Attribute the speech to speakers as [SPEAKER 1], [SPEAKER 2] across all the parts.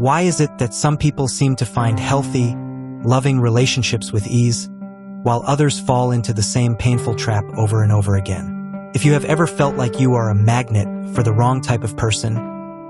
[SPEAKER 1] Why is it that some people seem to find healthy, loving relationships with ease, while others fall into the same painful trap over and over again? If you have ever felt like you are a magnet for the wrong type of person,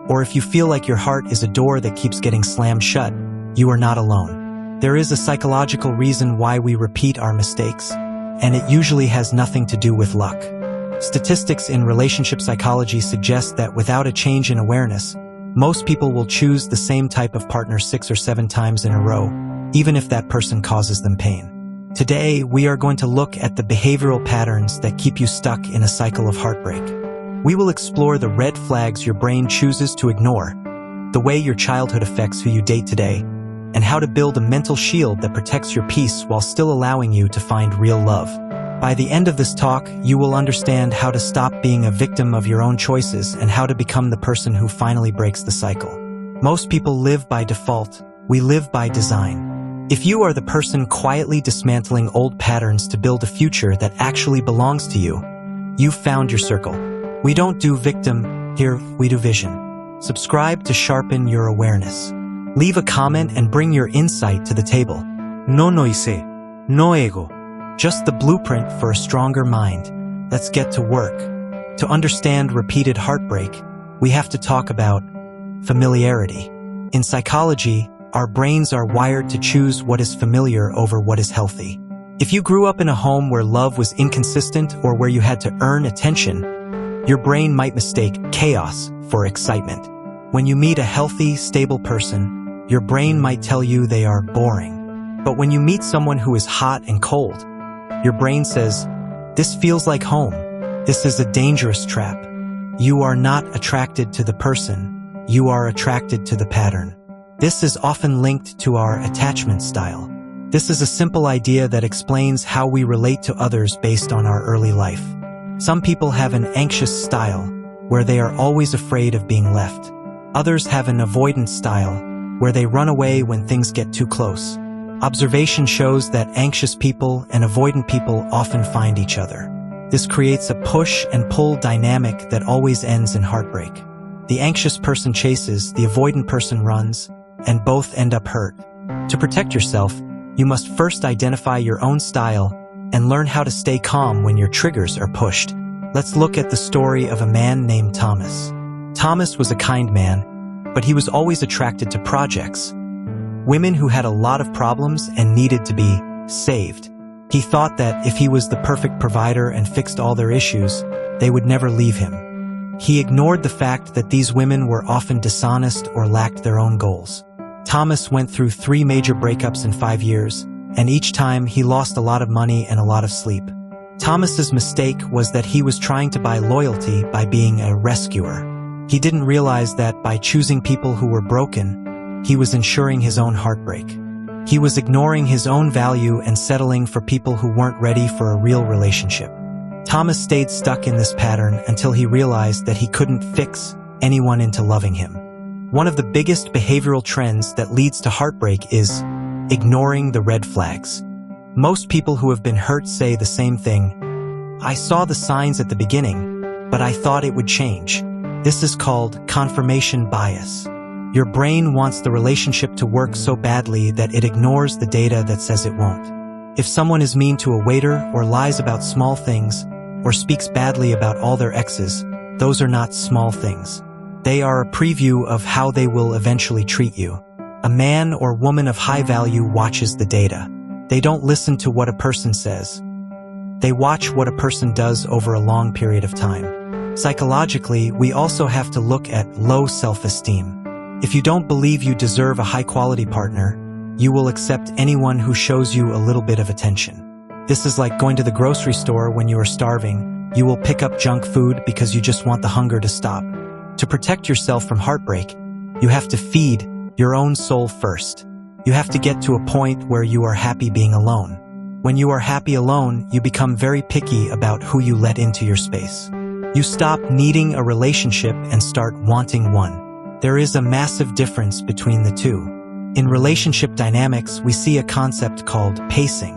[SPEAKER 1] or if you feel like your heart is a door that keeps getting slammed shut, you are not alone. There is a psychological reason why we repeat our mistakes, and it usually has nothing to do with luck. Statistics in relationship psychology suggest that without a change in awareness, most people will choose the same type of partner 6 or 7 times in a row, even if that person causes them pain. Today, we are going to look at the behavioral patterns that keep you stuck in a cycle of heartbreak. We will explore the red flags your brain chooses to ignore, the way your childhood affects who you date today, and how to build a mental shield that protects your peace while still allowing you to find real love. By the end of this talk, you will understand how to stop being a victim of your own choices and how to become the person who finally breaks the cycle. Most people live by default. We live by design. If you are the person quietly dismantling old patterns to build a future that actually belongs to you, you've found your circle. We don't do victim, here we do vision. Subscribe to sharpen your awareness. Leave a comment and bring your insight to the table. No noise, no ego. Just the blueprint for a stronger mind. Let's get to work. To understand repeated heartbreak, we have to talk about familiarity. In psychology, our brains are wired to choose what is familiar over what is healthy. If you grew up in a home where love was inconsistent or where you had to earn attention, your brain might mistake chaos for excitement. When you meet a healthy, stable person, your brain might tell you they are boring. But when you meet someone who is hot and cold, your brain says, "This feels like home. This is a dangerous trap." You are not attracted to the person, you are attracted to the pattern. This is often linked to our attachment style. This is a simple idea that explains how we relate to others based on our early life. Some people have an anxious style, where they are always afraid of being left. Others have an avoidance style, where they run away when things get too close. Observation shows that anxious people and avoidant people often find each other. This creates a push and pull dynamic that always ends in heartbreak. The anxious person chases, the avoidant person runs, and both end up hurt. To protect yourself, you must first identify your own style and learn how to stay calm when your triggers are pushed. Let's look at the story of a man named Thomas. Thomas was a kind man, but he was always attracted to projects. Women who had a lot of problems and needed to be saved. He thought that if he was the perfect provider and fixed all their issues, they would never leave him. He ignored the fact that these women were often dishonest or lacked their own goals. Thomas went through 3 major breakups in 5 years, and each time he lost a lot of money and a lot of sleep. Thomas's mistake was that he was trying to buy loyalty by being a rescuer. He didn't realize that by choosing people who were broken, he was ensuring his own heartbreak. He was ignoring his own value and settling for people who weren't ready for a real relationship. Thomas stayed stuck in this pattern until he realized that he couldn't fix anyone into loving him. One of the biggest behavioral trends that leads to heartbreak is ignoring the red flags. Most people who have been hurt say the same thing. "I saw the signs at the beginning, but I thought it would change." This is called confirmation bias. Your brain wants the relationship to work so badly that it ignores the data that says it won't. If someone is mean to a waiter or lies about small things or speaks badly about all their exes, those are not small things. They are a preview of how they will eventually treat you. A man or woman of high value watches the data. They don't listen to what a person says. They watch what a person does over a long period of time. Psychologically, we also have to look at low self-esteem. If you don't believe you deserve a high-quality partner, you will accept anyone who shows you a little bit of attention. This is like going to the grocery store when you are starving. You will pick up junk food because you just want the hunger to stop. To protect yourself from heartbreak, you have to feed your own soul first. You have to get to a point where you are happy being alone. When you are happy alone, you become very picky about who you let into your space. You stop needing a relationship and start wanting one. There is a massive difference between the two. In relationship dynamics, we see a concept called pacing.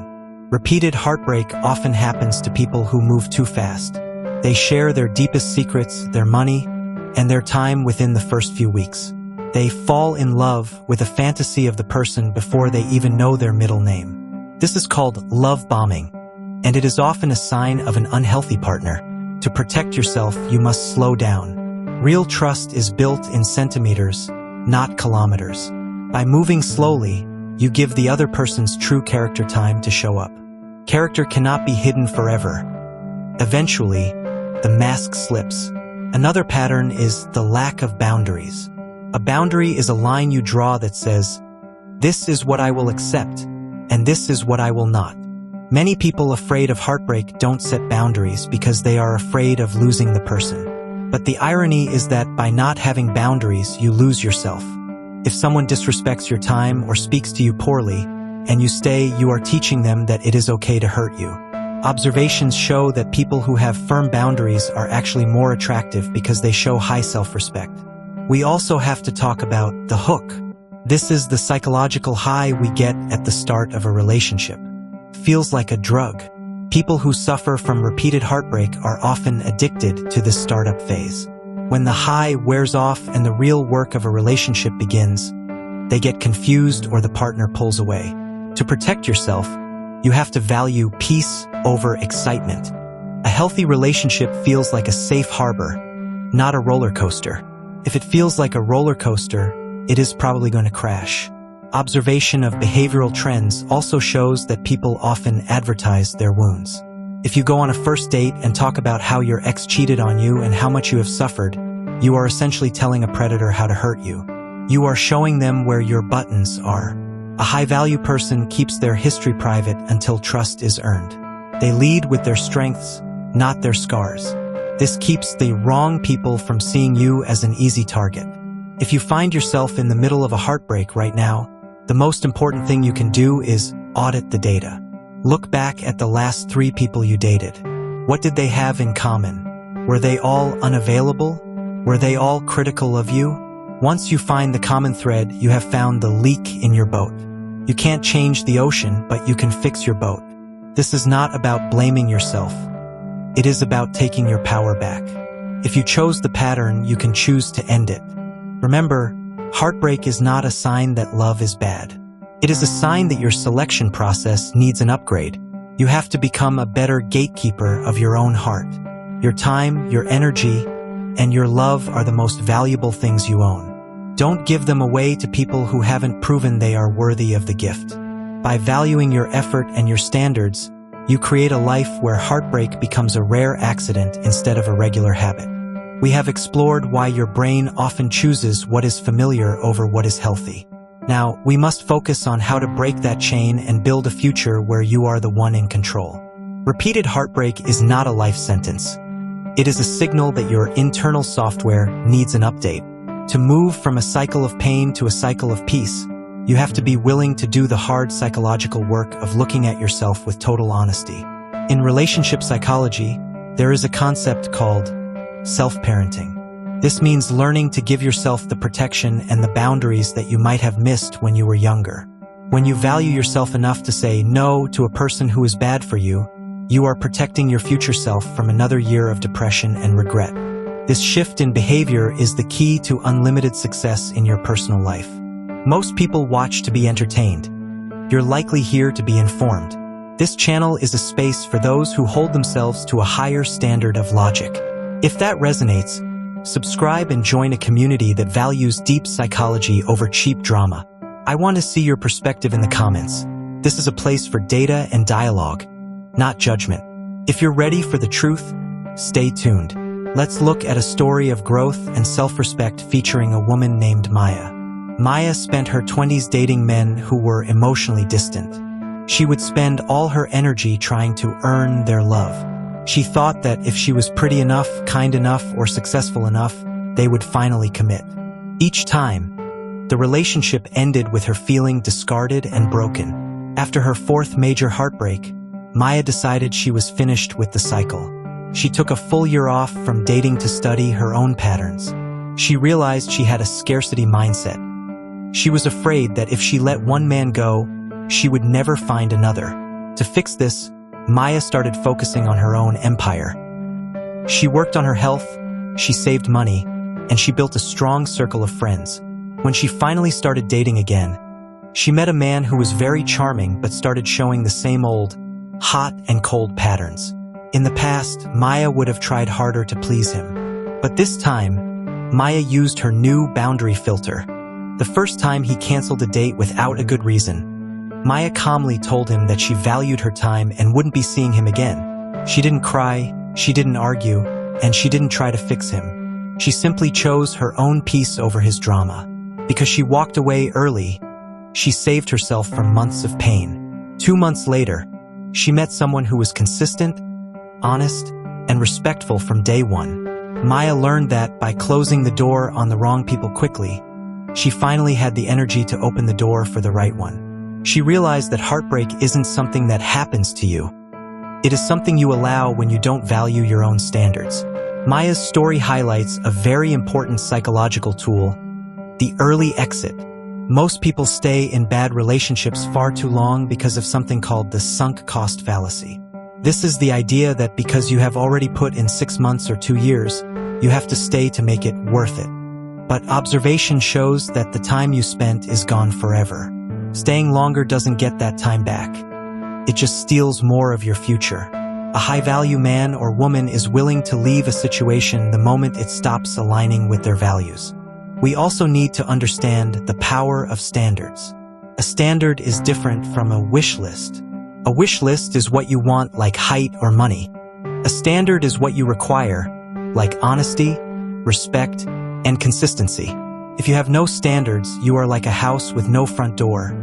[SPEAKER 1] Repeated heartbreak often happens to people who move too fast. They share their deepest secrets, their money, and their time within the first few weeks. They fall in love with a fantasy of the person before they even know their middle name. This is called love bombing, and it is often a sign of an unhealthy partner. To protect yourself, you must slow down. Real trust is built in centimeters, not kilometers. By moving slowly, you give the other person's true character time to show up. Character cannot be hidden forever. Eventually, the mask slips. Another pattern is the lack of boundaries. A boundary is a line you draw that says, "This is what I will accept, and this is what I will not." Many people afraid of heartbreak don't set boundaries because they are afraid of losing the person. But the irony is that by not having boundaries, you lose yourself. If someone disrespects your time or speaks to you poorly, and you stay, you are teaching them that it is okay to hurt you. Observations show that people who have firm boundaries are actually more attractive because they show high self-respect. We also have to talk about the hook. This is the psychological high we get at the start of a relationship. Feels like a drug. People who suffer from repeated heartbreak are often addicted to this startup phase. When the high wears off and the real work of a relationship begins, they get confused or the partner pulls away. To protect yourself, you have to value peace over excitement. A healthy relationship feels like a safe harbor, not a roller coaster. If it feels like a roller coaster, it is probably going to crash. Observation of behavioral trends also shows that people often advertise their wounds. If you go on a first date and talk about how your ex cheated on you and how much you have suffered, you are essentially telling a predator how to hurt you. You are showing them where your buttons are. A high-value person keeps their history private until trust is earned. They lead with their strengths, not their scars. This keeps the wrong people from seeing you as an easy target. If you find yourself in the middle of a heartbreak right now, the most important thing you can do is audit the data. Look back at the last 3 people you dated. What did they have in common? Were they all unavailable? Were they all critical of you? Once you find the common thread, you have found the leak in your boat. You can't change the ocean, but you can fix your boat. This is not about blaming yourself. It is about taking your power back. If you chose the pattern, you can choose to end it. Remember, heartbreak is not a sign that love is bad. It is a sign that your selection process needs an upgrade. You have to become a better gatekeeper of your own heart. Your time, your energy, and your love are the most valuable things you own. Don't give them away to people who haven't proven they are worthy of the gift. By valuing your effort and your standards, you create a life where heartbreak becomes a rare accident instead of a regular habit. We have explored why your brain often chooses what is familiar over what is healthy. Now, we must focus on how to break that chain and build a future where you are the one in control. Repeated heartbreak is not a life sentence. It is a signal that your internal software needs an update. To move from a cycle of pain to a cycle of peace, you have to be willing to do the hard psychological work of looking at yourself with total honesty. In relationship psychology, there is a concept called self-parenting. This means learning to give yourself the protection and the boundaries that you might have missed when you were younger. When you value yourself enough to say no to a person who is bad for you, you are protecting your future self from another year of depression and regret. This shift in behavior is the key to unlimited success in your personal life. Most people watch to be entertained. You're likely here to be informed. This channel is a space for those who hold themselves to a higher standard of logic. If that resonates, subscribe and join a community that values deep psychology over cheap drama. I want to see your perspective in the comments. This is a place for data and dialogue, not judgment. If you're ready for the truth, stay tuned. Let's look at a story of growth and self-respect featuring a woman named Maya. Maya spent her 20s dating men who were emotionally distant. She would spend all her energy trying to earn their love. She thought that if she was pretty enough, kind enough, or successful enough, they would finally commit. Each time, the relationship ended with her feeling discarded and broken. After her 4th major heartbreak, Maya decided she was finished with the cycle. She took a full year off from dating to study her own patterns. She realized she had a scarcity mindset. She was afraid that if she let one man go, she would never find another. To fix this, Maya started focusing on her own empire. She worked on her health, she saved money, and she built a strong circle of friends. When she finally started dating again, she met a man who was very charming but started showing the same old, hot and cold patterns. In the past, Maya would have tried harder to please him. But this time, Maya used her new boundary filter. The first time he canceled a date without a good reason, Maya calmly told him that she valued her time and wouldn't be seeing him again. She didn't cry, she didn't argue, and she didn't try to fix him. She simply chose her own peace over his drama. Because she walked away early, she saved herself from months of pain. 2 months later, she met someone who was consistent, honest, and respectful from day one. Maya learned that by closing the door on the wrong people quickly, she finally had the energy to open the door for the right one. She realized that heartbreak isn't something that happens to you. It is something you allow when you don't value your own standards. Maya's story highlights a very important psychological tool: the early exit. Most people stay in bad relationships far too long because of something called the sunk cost fallacy. This is the idea that because you have already put in 6 months or 2 years, you have to stay to make it worth it. But observation shows that the time you spent is gone forever. Staying longer doesn't get that time back. It just steals more of your future. A high-value man or woman is willing to leave a situation the moment it stops aligning with their values. We also need to understand the power of standards. A standard is different from a wish list. A wish list is what you want, like height or money. A standard is what you require, like honesty, respect, and consistency. If you have no standards, you are like a house with no front door.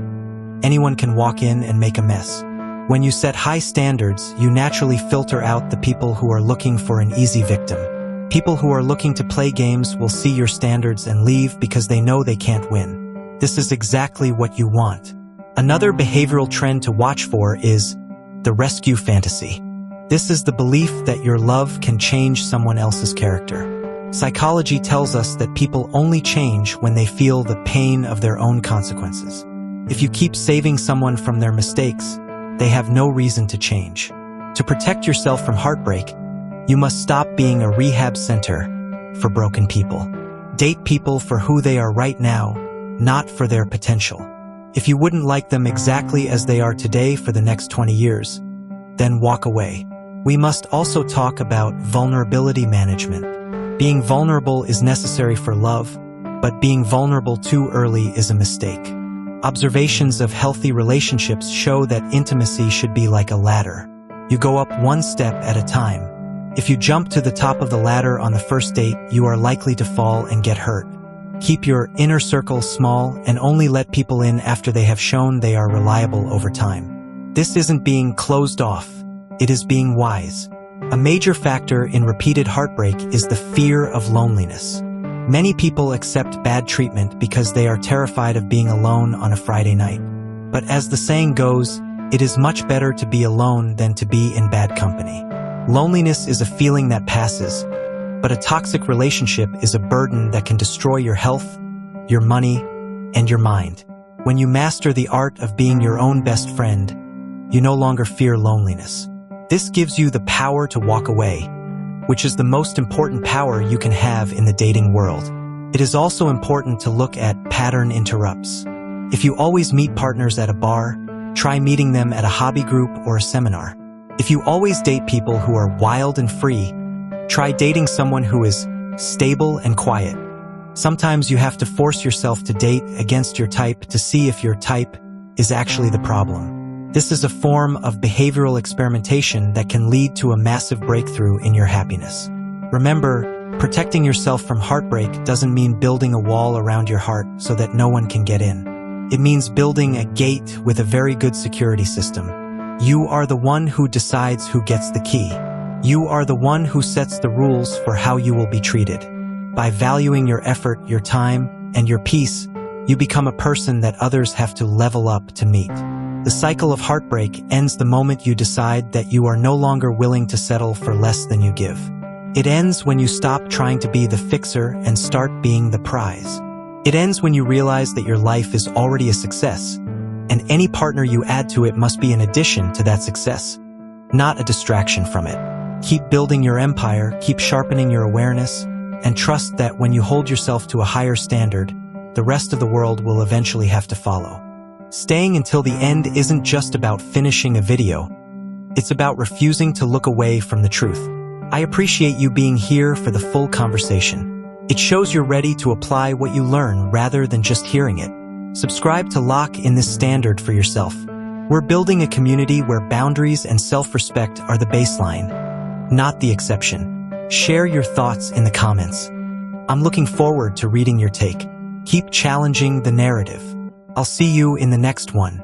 [SPEAKER 1] Anyone can walk in and make a mess. When you set high standards, you naturally filter out the people who are looking for an easy victim. People who are looking to play games will see your standards and leave because they know they can't win. This is exactly what you want. Another behavioral trend to watch for is the rescue fantasy. This is the belief that your love can change someone else's character. Psychology tells us that people only change when they feel the pain of their own consequences. If you keep saving someone from their mistakes, they have no reason to change. To protect yourself from heartbreak, you must stop being a rehab center for broken people. Date people for who they are right now, not for their potential. If you wouldn't like them exactly as they are today for the next 20 years, then walk away. We must also talk about vulnerability management. Being vulnerable is necessary for love, but being vulnerable too early is a mistake. Observations of healthy relationships show that intimacy should be like a ladder. You go up one step at a time. If you jump to the top of the ladder on the first date, you are likely to fall and get hurt. Keep your inner circle small and only let people in after they have shown they are reliable over time. This isn't being closed off, it is being wise. A major factor in repeated heartbreak is the fear of loneliness. Many people accept bad treatment because they are terrified of being alone on a Friday night. But as the saying goes, it is much better to be alone than to be in bad company. Loneliness is a feeling that passes, but a toxic relationship is a burden that can destroy your health, your money, and your mind. When you master the art of being your own best friend, you no longer fear loneliness. This gives you the power to walk away, which is the most important power you can have in the dating world. It is also important to look at pattern interrupts. If you always meet partners at a bar, try meeting them at a hobby group or a seminar. If you always date people who are wild and free, try dating someone who is stable and quiet. Sometimes you have to force yourself to date against your type to see if your type is actually the problem. This is a form of behavioral experimentation that can lead to a massive breakthrough in your happiness. Remember, protecting yourself from heartbreak doesn't mean building a wall around your heart so that no one can get in. It means building a gate with a very good security system. You are the one who decides who gets the key. You are the one who sets the rules for how you will be treated. By valuing your effort, your time, and your peace, you become a person that others have to level up to meet. The cycle of heartbreak ends the moment you decide that you are no longer willing to settle for less than you give. It ends when you stop trying to be the fixer and start being the prize. It ends when you realize that your life is already a success, and any partner you add to it must be an addition to that success, not a distraction from it. Keep building your empire, keep sharpening your awareness, and trust that when you hold yourself to a higher standard, the rest of the world will eventually have to follow. Staying until the end isn't just about finishing a video. It's about refusing to look away from the truth. I appreciate you being here for the full conversation. It shows you're ready to apply what you learn rather than just hearing it. Subscribe to Lock in this standard for yourself. We're building a community where boundaries and self-respect are the baseline, not the exception. Share your thoughts in the comments. I'm looking forward to reading your take. Keep challenging the narrative. I'll see you in the next one.